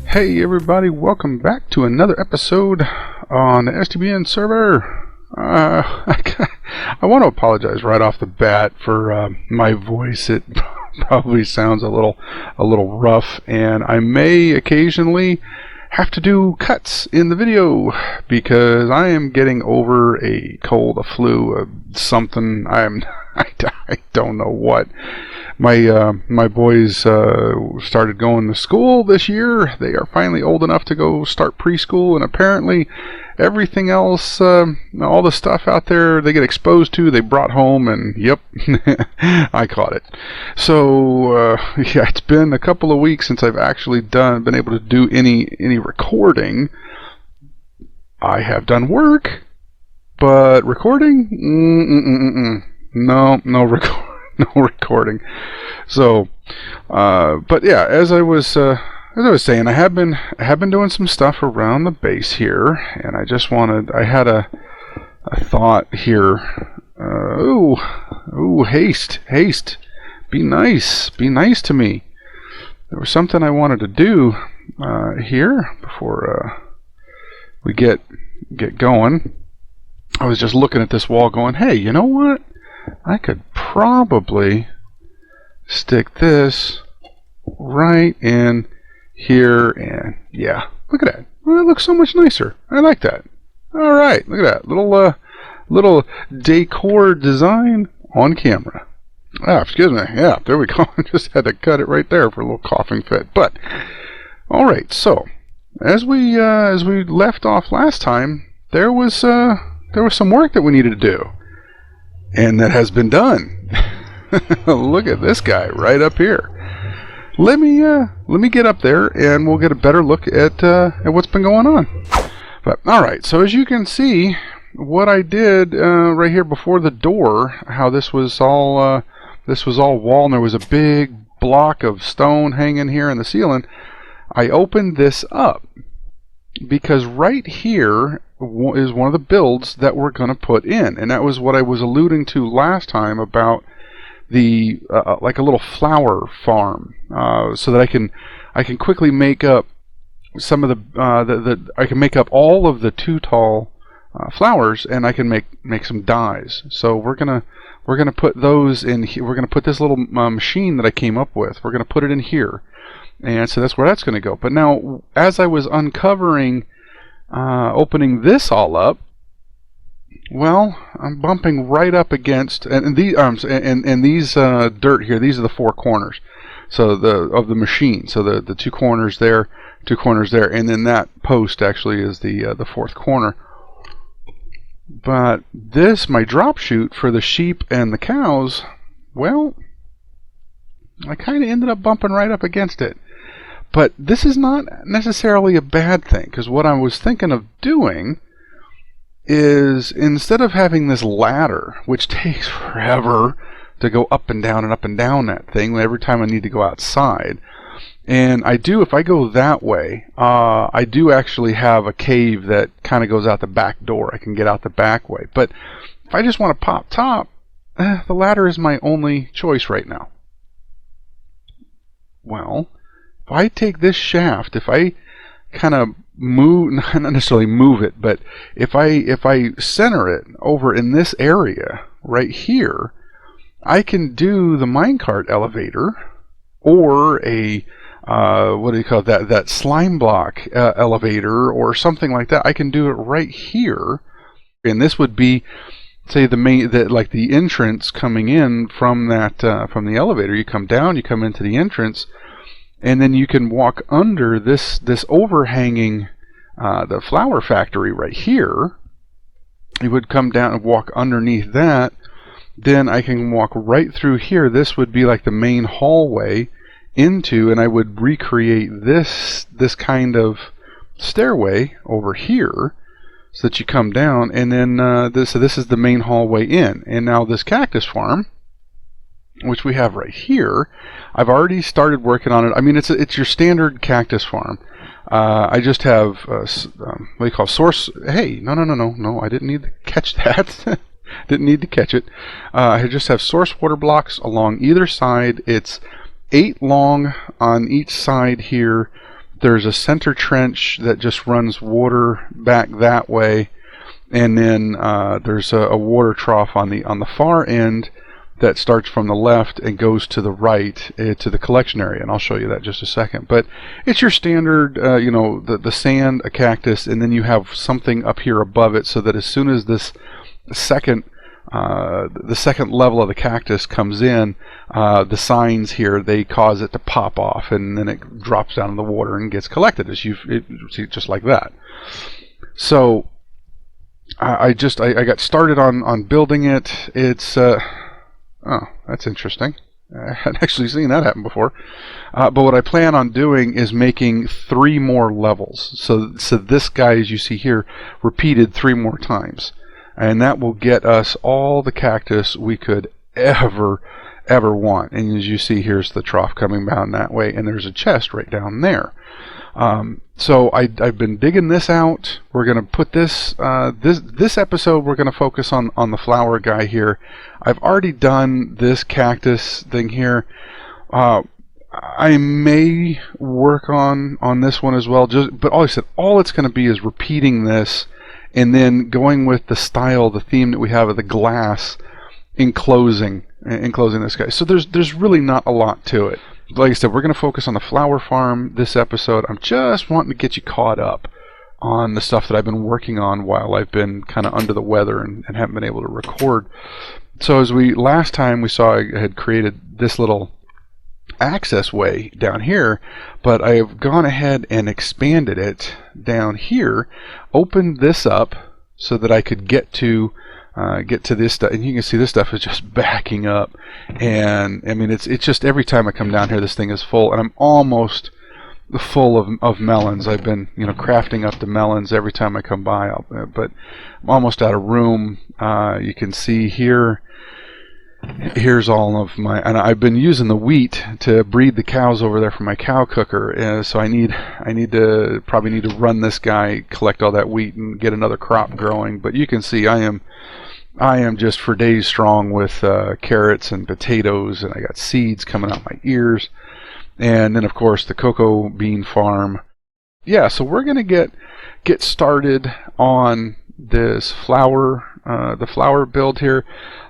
Hey everybody, welcome back to another episode on the STBN server. I want to apologize right off the bat for my voice. It probably sounds a little rough, and I may occasionally have to do cuts in the video because I am getting over a cold, a flu, something. I don't know what. My boys started going to school this year. They are finally old enough to go start preschool, and apparently everything else, all the stuff out there they get exposed to, they brought home, and yep, I caught it. So yeah, it's been a couple of weeks since I've actually been able to do any recording. I have done work, but recording, no recording. So, but yeah, as I was saying, I have been doing some stuff around the base here, and I had a thought here. Haste, be nice to me. There was something I wanted to do here before we get going. I was just looking at this wall going, hey, you know what? I could probably stick this right in here, and yeah, look at that. Well, it looks so much nicer. I like that. All right, look at that little decor design on camera. Ah, excuse me. Yeah, there we go. I just had to cut it right there for a little coughing fit. But all right, so as we left off last time, there was some work that we needed to do. And that has been done. Look at this guy right up here. Let me get up there and we'll get a better look at what's been going on. But all right, so as you can see, what I did right here before the door, how this was all wall, and there was a big block of stone hanging here in the ceiling. I opened this up because right here is one of the builds that we're going to put in, and that was what I was alluding to last time about the like a little flower farm, so that I can quickly make up some of I can make up all of the too tall flowers, and I can make some dyes. So we're gonna put those in here. We're gonna put this little machine that I came up with. We're gonna put it in here, and so that's where that's gonna go. But now, as I was uncovering, opening this all up, well, I'm bumping right up against, and these dirt here. These are the four corners, so of the machine. So the two corners there, and then that post actually is the fourth corner. But this, my drop chute for the sheep and the cows, well, I kind of ended up bumping right up against it. But this is not necessarily a bad thing, because what I was thinking of doing is, instead of having this ladder, which takes forever to go up and down that thing every time I need to go outside, and if I go that way, I do actually have a cave that kind of goes out the back door. I can get out the back way. But if I just want to pop top, the ladder is my only choice right now. Well, if I take this shaft, if I kind of move, not necessarily move it, but if I center it over in this area right here, I can do the minecart elevator, or a what do you call it, that slime block elevator, or something like that. I can do it right here, and this would be, say, like the entrance coming in from the elevator. You come down, you come into the entrance, and then you can walk under this overhanging the flower factory right here. You would come down and walk underneath that. Then I can walk right through here. This would be like the main hallway into, and I would recreate this kind of stairway over here, so that you come down, and then this is the main hallway in. And now this cactus farm, which we have right here, I've already started working on it. I mean, it's your standard cactus farm. I just have what do you call source? Hey, no! I didn't need to catch that. Didn't need to catch it. I just have source water blocks along either side. It's 8 long on each side here. There's a center trench that just runs water back that way, and then there's a water trough on the far end that starts from the left and goes to the right to the collection area, and I'll show you that in just a second. But it's your standard, you know, the sand, a cactus, and then you have something up here above it, so that as soon as this second level of the cactus comes in, the signs here, they cause it to pop off, and then it drops down in the water and gets collected, as you see, just like that. So I got started on building it. It's oh, that's interesting. I hadn't actually seen that happen before. But what I plan on doing is making 3 more levels. So this guy, as you see here, repeated 3 more times. And that will get us all the cactus we could ever want. And as you see, here's the trough coming down that way, and there's a chest right down there. So I've been digging this out. We're going to put this episode, we're going to focus on the flower guy here. I've already done this cactus thing here. I may work on this one as well, but all I said, all it's going to be is repeating this and then going with the style, the theme that we have of the glass, enclosing this guy. So there's really not a lot to it. Like I said, we're going to focus on the flower farm this episode. I'm just wanting to get you caught up on the stuff that I've been working on while I've been kind of under the weather and haven't been able to record. So as last time we saw, I had created this little access way down here, but I have gone ahead and expanded it down here, opened this up so that I could get to this stuff, and you can see this stuff is just backing up, and I mean it's just every time I come down here this thing is full, and I'm almost full of melons. I've been, you know, crafting up the melons every time I come by, but I'm almost out of room. You can see here, here's all of my, and I've been using the wheat to breed the cows over there for my cow cooker, so probably need to run this guy, collect all that wheat and get another crop growing. But you can see I am just for days strong with carrots and potatoes, and I got seeds coming out my ears, and then of course the cocoa bean farm. Yeah, so we're gonna get started on this the flower build here.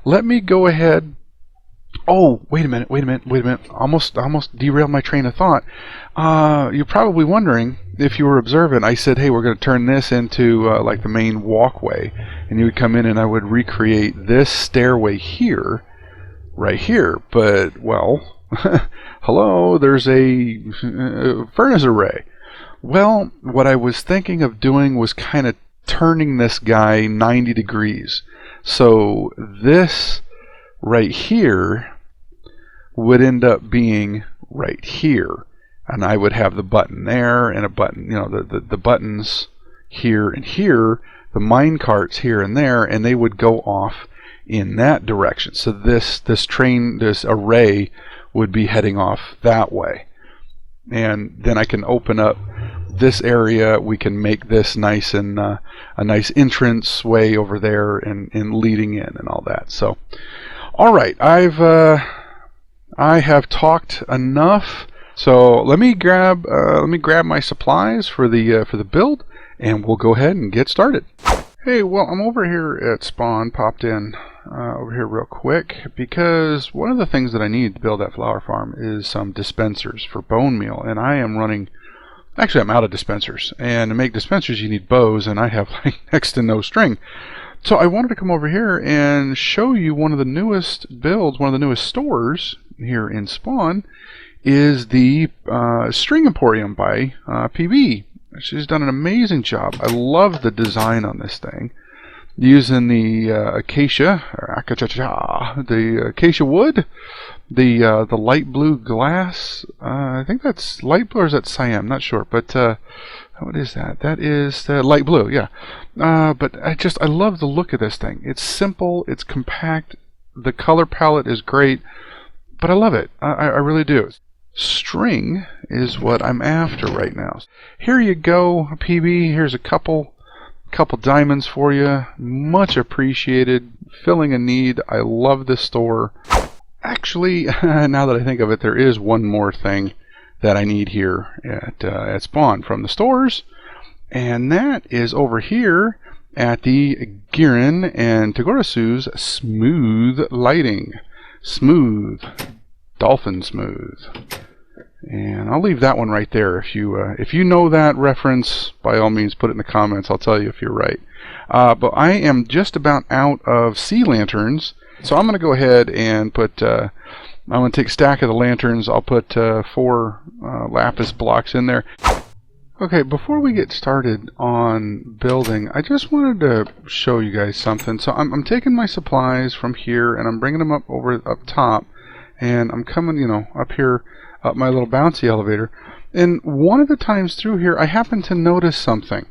Let me go ahead. Oh, wait a minute. Almost derailed my train of thought. You're probably wondering, if you were observant, I said, hey, we're going to turn this into like the main walkway, and you would come in and I would recreate this stairway here, right here. But, well, hello, there's a furnace array. Well, what I was thinking of doing was kind of turning this guy 90 degrees. So this right here would end up being right here, and I would have the button there and a button, you know, the buttons here and here, the mine carts here and there, and they would go off in that direction. So this array would be heading off that way, and then I can open up this area. We can make this nice and a nice entrance way over there and leading in and all that. So, all right, I have talked enough. So let me grab my supplies for the build, and we'll go ahead and get started. Hey, well, I'm over here at Spawn, popped in over here real quick, because one of the things that I need to build that flower farm is some dispensers for bone meal, and I am running. Actually, I'm out of dispensers, and to make dispensers you need bows, and I have like next to no string. So I wanted to come over here and show you one of the newest builds, one of the newest stores here in Spawn, is the String Emporium by PB. She's done an amazing job. I love the design on this thing. Using the acacia wood, the light blue glass. I think that's light blue, or is that cyan? I'm not sure, but what is that? That is light blue, yeah. But I love the look of this thing. It's simple, it's compact, the color palette is great, but I love it. I really do. String is what I'm after right now. Here you go, PB. Here's a couple diamonds for you. Much appreciated. Filling a need. I love this store. Actually, now that I think of it, there is one more thing that I need here at spawn from the stores, and that is over here at the Gearin and Tigorasou's smooth lighting. Smooth. Dolphin smooth. And I'll leave that one right there. If you know that reference, by all means put it in the comments. I'll tell you if you're right. But I am just about out of sea lanterns, so I'm going to go ahead and put I'm going to take a stack of the lanterns. I'll put 4 lapis blocks in there. Okay, before we get started on building, I just wanted to show you guys something. So I'm taking my supplies from here and I'm bringing them up top, and I'm coming, up here, up my little bouncy elevator. And one of the times through here, I happened to notice something.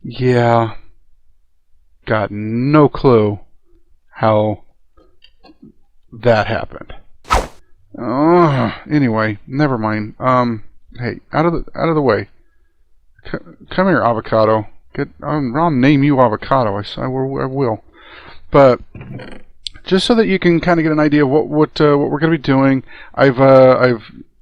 Yeah, got no clue how that happened. Anyway, never mind. Hey, out of the way. Come here, avocado. I'll name you avocado. I will. But just so that you can kind of get an idea of what we're going to be doing, I've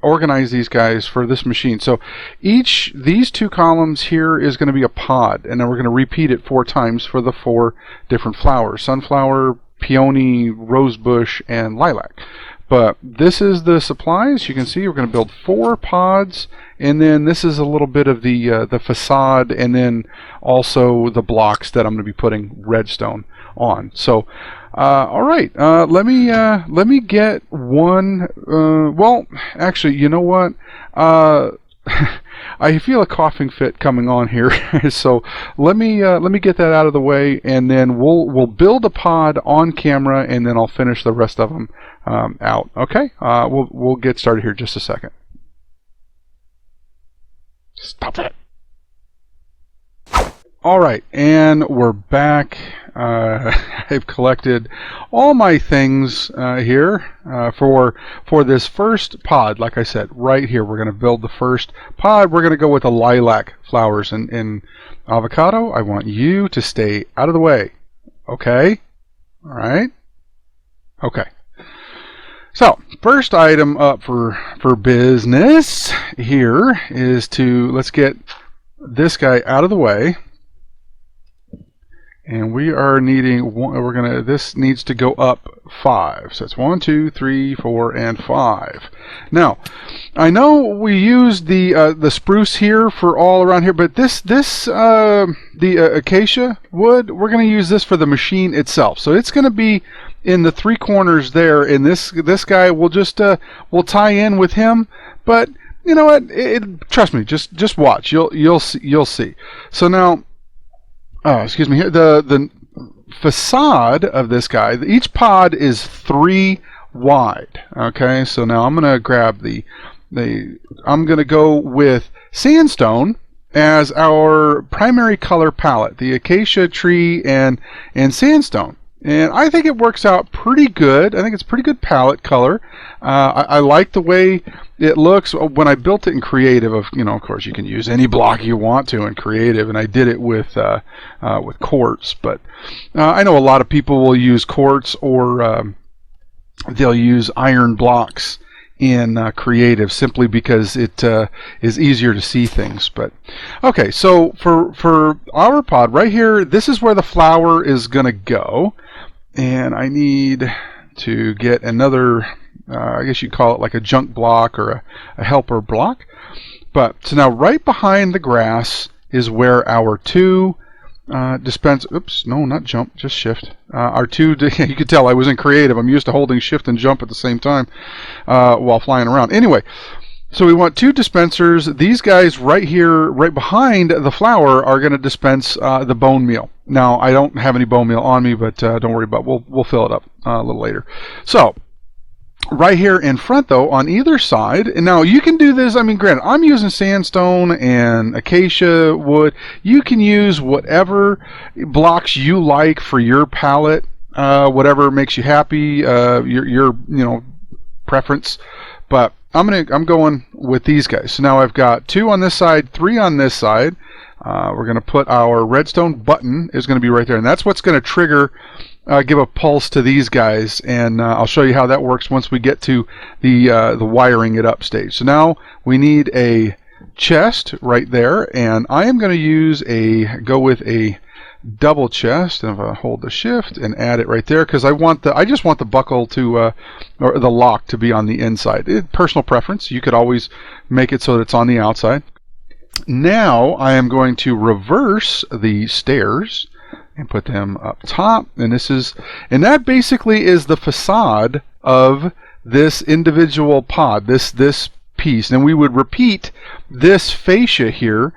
organized these guys for this machine. So these 2 columns here is going to be a pod, and then we're going to repeat it 4 times for the 4 different flowers: sunflower, peony, rosebush, and lilac. But this is the supplies. You can see we're going to build 4 pods, and then this is a little bit of the facade, and then also the blocks that I'm going to be putting redstone on. So, all right, let me get one. Well, actually, you know what? I feel a coughing fit coming on here, so let me get that out of the way, and then we'll build a pod on camera, and then I'll finish the rest of them out. Okay, we'll get started here in just a second. Stop it. All right, and we're back. I've collected all my things here for this first pod. Like I said, right here, we're going to build the first pod. We're going to go with the lilac flowers. And avocado, I want you to stay out of the way. Okay? All right? Okay. So, first item up for business here is let's get this guy out of the way. And we are needing this needs to go up 5. So it's 1, 2, 3, 4, and 5. Now, I know we used the spruce here for all around here, but the acacia wood, we're going to use this for the machine itself. So it's going to be in the 3 corners there, and this guy will just we'll tie in with him. But you know what? Trust me, just watch. You'll see. So now. Oh, excuse me. The facade of this guy, each pod is 3 wide. Okay, so now I'm gonna grab I'm gonna go with sandstone as our primary color palette, the acacia tree and sandstone. And I think it works out pretty good. I think it's a pretty good palette color. I like the way it looks. When I built it in creative, of course you can use any block you want to in creative, and I did it with quartz. But I know a lot of people will use quartz, or they'll use iron blocks in creative, simply because it is easier to see things. But okay, so for our pod right here, this is where the flower is gonna go, and I need to get another I guess you'd call it like a junk block or a helper block. But so now right behind the grass is where our 2 oops, no, not jump, just shift. Our 2, you could tell I was in creative. I'm used to holding shift and jump at the same time while flying around. Anyway, so we want 2 dispensers. These guys right here, right behind the flower, are going to dispense the bone meal. Now, I don't have any bone meal on me, but don't worry about it. We'll fill it up a little later. So, right here in front, though, on either side, and now you can do this. I mean, granted, I'm using sandstone and acacia wood. You can use whatever blocks you like for your palette, whatever makes you happy, your preference. But I'm going with these guys. So now I've got 2 on this side, 3 on this side. We're going to put our redstone button is going to be right there, and that's what's going to trigger give a pulse to these guys, and I'll show you how that works once we get to the wiring it up stage. So now we need a chest right there, and I am going to go with a double chest, and if I hold the shift and add it right there, because I just want the buckle to or the lock to be on the inside. Personal preference. You could always make it so that it's on the outside. Now I am going to reverse the stairs and put them up top, and that basically is the facade of this individual pod, this piece. And we would repeat this fascia here,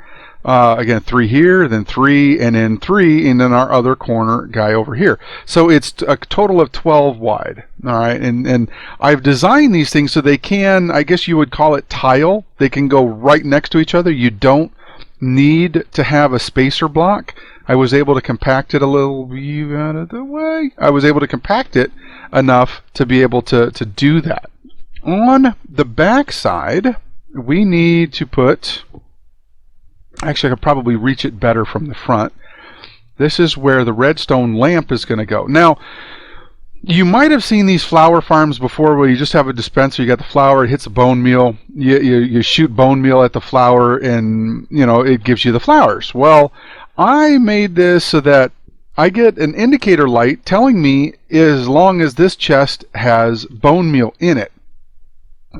again 3 here, then 3, and then 3, and then our other corner guy over here. So it's a total of 12 wide. All right, and I've designed these things so they can, I guess you would call it tile. They can go right next to each other. You don't need to have a spacer block. I was able to compact it a little. You out of the way. I was able to compact it enough to be able to do that. On the back side, we need to put. Actually, I could probably reach it better from the front. This is where the redstone lamp is going to go. Now, you might have seen these flour farms before where you just have a dispenser, you got the flour, it hits a bone meal, you shoot bone meal at the flour, and it gives you the flowers. Well, I made this so that I get an indicator light telling me as long as this chest has bone meal in it.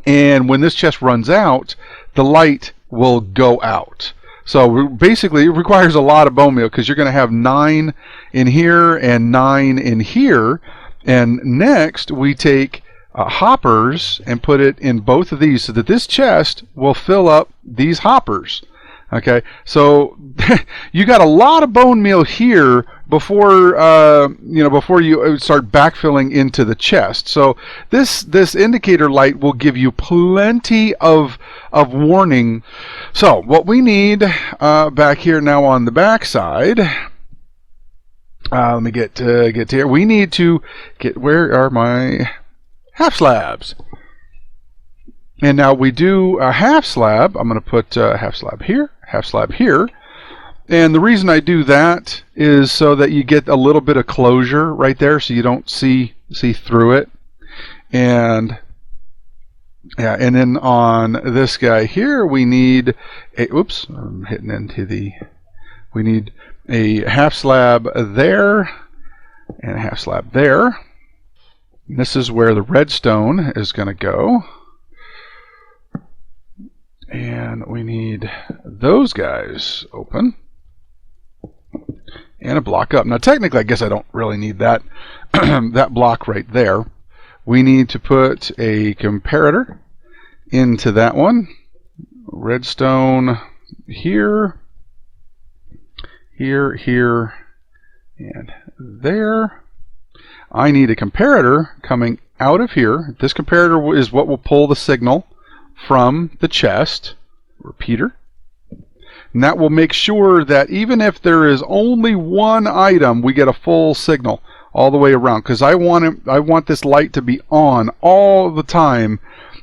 And when this chest runs out, the light will go out. So basically it requires a lot of bone meal, because you're going to have 9 in here and 9 in here. And next we take hoppers and put it in both of these so that this chest will fill up these hoppers. Okay, so you got a lot of bone meal here before before you start backfilling into the chest. So this indicator light will give you plenty of warning. So what we need back here now on the back side. Let me get to here. We need to get, where are my half slabs? And now we do a half slab. I'm going to put half slab here, half slab here. And the reason I do that is so that you get a little bit of closure right there, so you don't see through it. And yeah, and then on this guy here, we need a, oops, I'm hitting into the, we need a half slab there and a half slab there. And this is where the redstone is going to go. And we need those guys open and a block up. Now technically I guess I don't really need that that block right there. We need to put a comparator into that one. Redstone here, here, and there. I need a comparator coming out of here. This comparator is what will pull the signal from the chest repeater, and that will make sure that even if there is only one item, we get a full signal all the way around, because I want this light to be on all the time,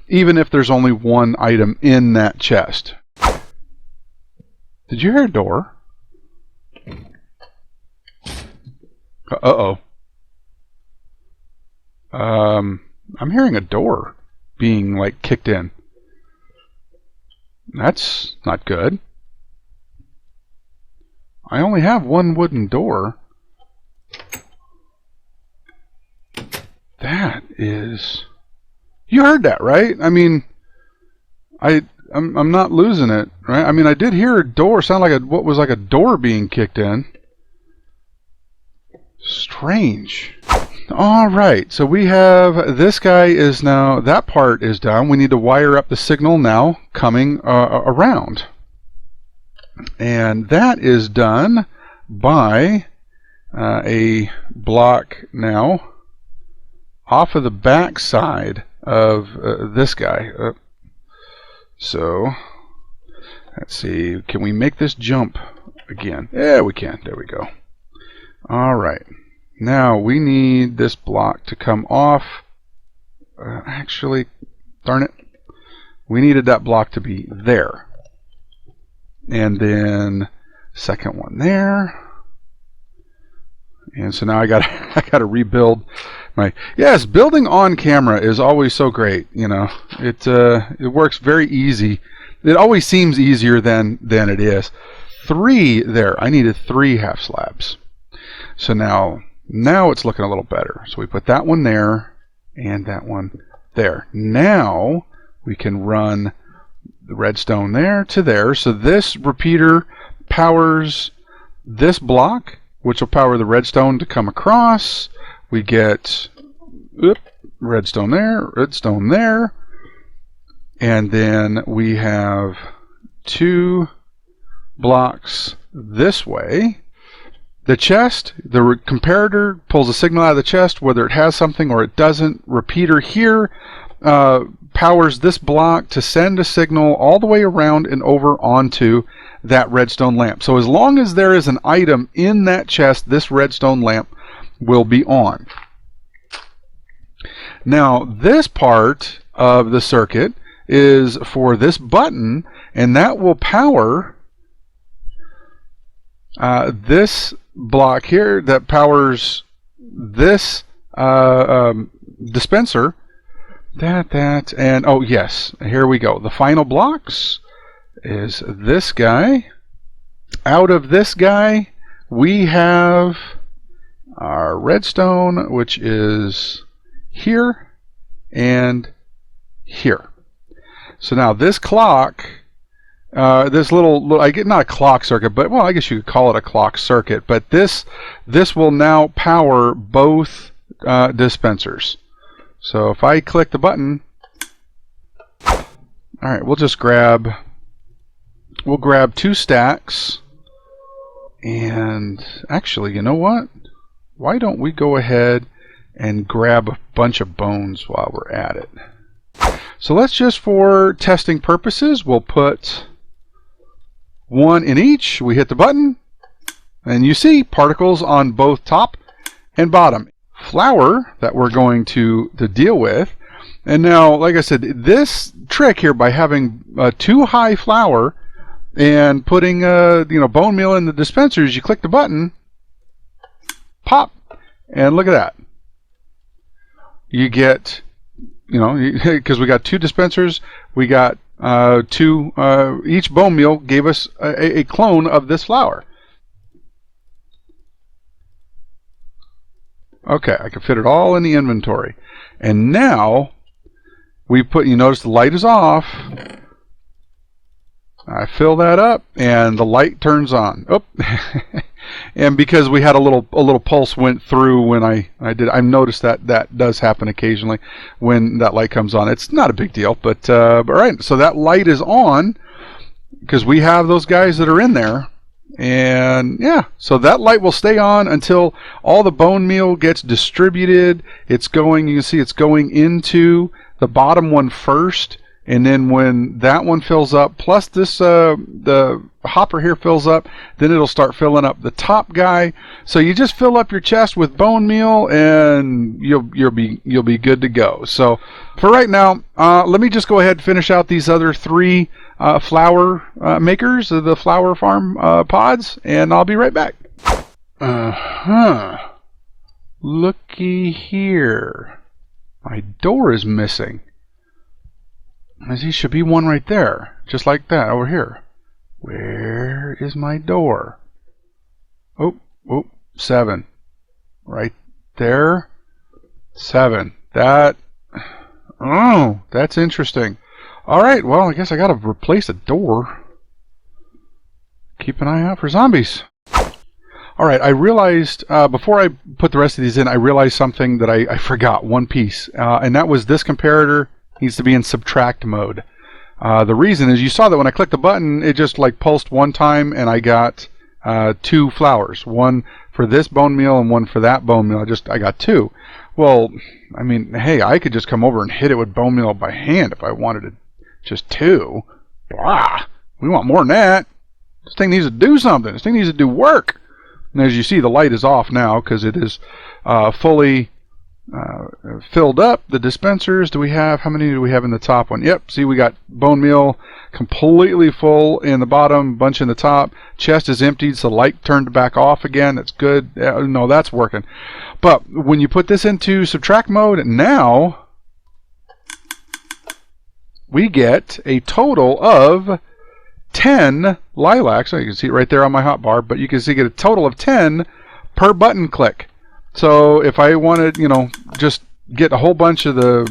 even if there's only one item in that chest. Did you hear a door? Uh-oh. I'm hearing a door being like kicked in. That's not good. I only have one wooden door. That is... You heard that, right? I mean, I'm not losing it, right? I mean, I did hear a door sound like what was like a door being kicked in. Strange. All right, so we have, this guy is now, that part is done. We need to wire up the signal now coming around. And that is done by a block now off of the back side of this guy. So let's see, can we make this jump again? Yeah, we can. There we go. All right. Now we need this block to come off. Actually, darn it, we needed that block to be there. And then second one there. And so now I gotta rebuild my. Yes, building on camera is always so great. You know, it works very easy. It always seems easier than it is. 3 there. I needed 3 half slabs. So now it's looking a little better. So we put that one there and that one there. Now we can run the redstone there to there. So this repeater powers this block, which will power the redstone to come across. We get redstone there, and then we have 2 blocks this way. The chest, the comparator pulls a signal out of the chest, whether it has something or it doesn't. Repeater here powers this block to send a signal all the way around and over onto that redstone lamp. So as long as there is an item in that chest, this redstone lamp will be on. Now this part of the circuit is for this button, and that will power this block here that powers this dispenser. And oh yes, here we go. The final blocks is this guy. Out of this guy, we have our redstone, which is here and here. So now this clock, this little, I get not a clock circuit, but well, I guess you could call it a clock circuit. But this will now power both dispensers. So if I click the button, all right, we'll grab 2 stacks, and actually, you know what? Why don't we go ahead and grab a bunch of bones while we're at it? So let's just, for testing purposes, we'll put 1 in each. We hit the button, and you see particles on both top and bottom. Flour that we're going to deal with. And now, like I said, this trick here by having too high flour and putting bone meal in the dispensers, you click the button, pop, and look at that. You get, because we got 2 dispensers, we got 2, each bone meal gave us a clone of this flour. Okay, I can fit it all in the inventory. And now we put, you notice the light is off. I fill that up and the light turns on. Oh. And because we had a little pulse went through when I've noticed that does happen occasionally when that light comes on. It's not a big deal, but all right, so that light is on because we have those guys that are in there. And yeah, so that light will stay on until all the bone meal gets distributed. It's going, you can see it's going into the bottom one first, and then when that one fills up, plus this the hopper here fills up, then it'll start filling up the top guy. So you just fill up your chest with bone meal, and you'll be good to go. So for right now, let me just go ahead and finish out these other 3 flour makers, the flour farm pods, and I'll be right back. Looky here. My door is missing. There should be one right there, just like that over here. Where is my door? Oh, 7. Right there. 7. That's interesting. Alright, well, I guess I gotta replace a door. Keep an eye out for zombies. Alright, I realized, before I put the rest of these in, I realized something that I forgot, one piece. And that was this comparator needs to be in subtract mode. The reason is, you saw that when I clicked the button, it just like pulsed one time, and I got 2 flours. One for this bone meal and one for that bone meal. I got 2. Well, I mean, hey, I could just come over and hit it with bone meal by hand if I wanted to. Just 2. Blah. We want more than that. This thing needs to do something. This thing needs to do work. And as you see, the light is off now because it is fully filled up the dispensers. Do we have, how many do we have in the top one? Yep, see, we got bone meal completely full in the bottom, bunch in the top. Chest is emptied, so light turned back off again. That's good. No, that's working. But when you put this into subtract mode, now we get a total of 10 lilacs. So you can see it right there on my hotbar, but you can see get a total of 10 per button click. So if I wanted, you know, just get a whole bunch of the,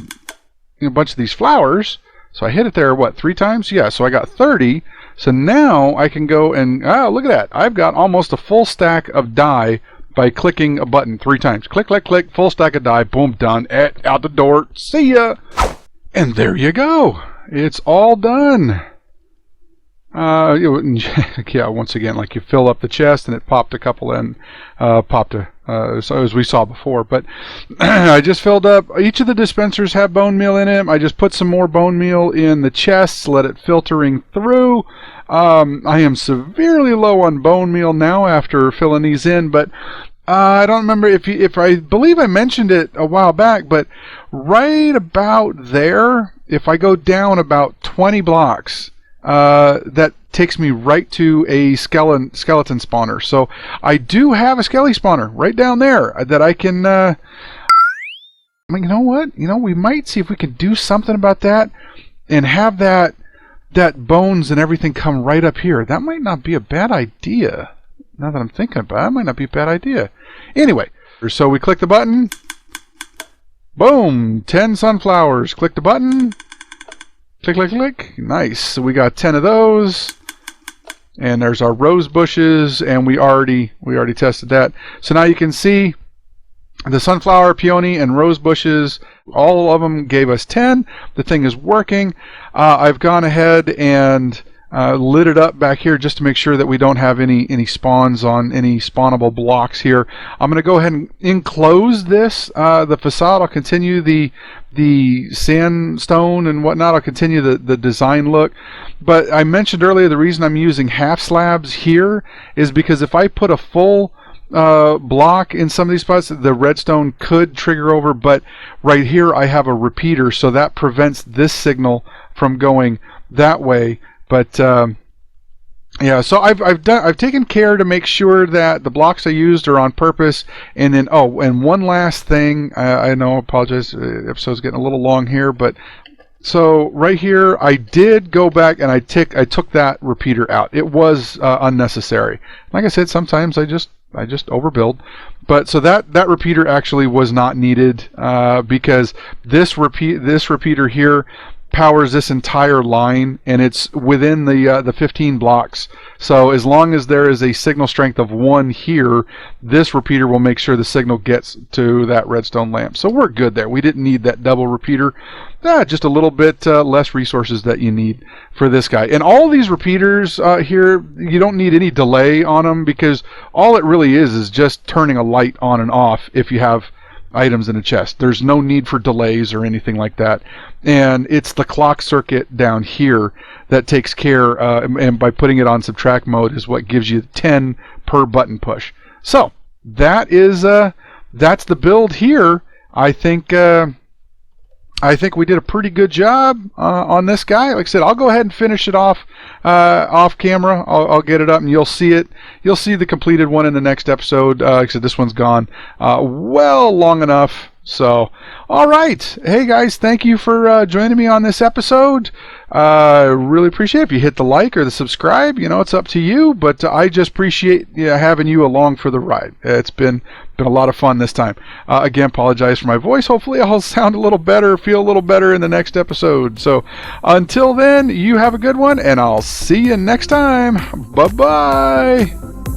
you know, bunch of these flowers, so I hit it there, what, 3 times? Yeah, so I got 30. So now I can go and, oh, look at that. I've got almost a full stack of dye by clicking a button 3 times. Click, click, click, full stack of dye, boom, done, out the door, see ya. And there you go. It's all done. Yeah, once again, like you fill up the chest and it popped a couple in, so as we saw before. But I just filled up, each of the dispensers have bone meal in it. I just put some more bone meal in the chests, let it filtering through. I am severely low on bone meal now after filling these in, but I don't remember if I believe I mentioned it a while back, but right about there, if I go down about 20 blocks, that takes me right to a skeleton spawner. So I do have a skelly spawner right down there that I can, I mean, you know what? You know, we might see if we can do something about that and have that bones and everything come right up here. That might not be a bad idea. Now that I'm thinking about it, it might not be a bad idea. Anyway, so we click the button. Boom! 10 sunflowers. Click the button. Click, click, click. Nice. So we got 10 of those. And there's our rose bushes, and we already tested that. So now you can see the sunflower, peony, and rose bushes, all of them gave us 10. The thing is working. I've gone ahead and lit it up back here just to make sure that we don't have any spawns on any spawnable blocks here. I'm going to go ahead and enclose this, the facade. I'll continue the sandstone and whatnot. I'll continue the design look. But I mentioned earlier the reason I'm using half slabs here is because if I put a full block in some of these spots, the redstone could trigger over, but right here I have a repeater, so that prevents this signal from going that way. But yeah, so I've taken care to make sure that the blocks I used are on purpose. And then, oh, and one last thing, I know, I apologize, the episode's getting a little long here, but so right here I did go back and I took that repeater out. It was unnecessary. Like I said, sometimes I just overbuild. But so that repeater actually was not needed because this repeater here powers this entire line, and it's within the 15 blocks. So as long as there is a signal strength of 1 here, this repeater will make sure the signal gets to that redstone lamp. So we're good there. We didn't need that double repeater. Just a little bit less resources that you need for this guy. And all these repeaters here, you don't need any delay on them, because all it really is just turning a light on and off if you have items in a chest. There's no need for delays or anything like that. And it's the clock circuit down here that takes care, and by putting it on subtract mode is what gives you 10 per button push. So that is that's the build here. I think we did a pretty good job on this guy. Like I said, I'll go ahead and finish it off camera. I'll get it up and you'll see it. You'll see the completed one in the next episode. Like I said, this one's gone well long enough. So, all right. Hey guys, thank you for joining me on this episode. Really appreciate it. If you hit the like or the subscribe, you know, it's up to you. But I just appreciate having you along for the ride. It's been a lot of fun this time. Again, apologize for my voice. Hopefully I'll sound a little better, feel a little better in the next episode. So until then, you have a good one, and I'll see you next time. Bye-bye.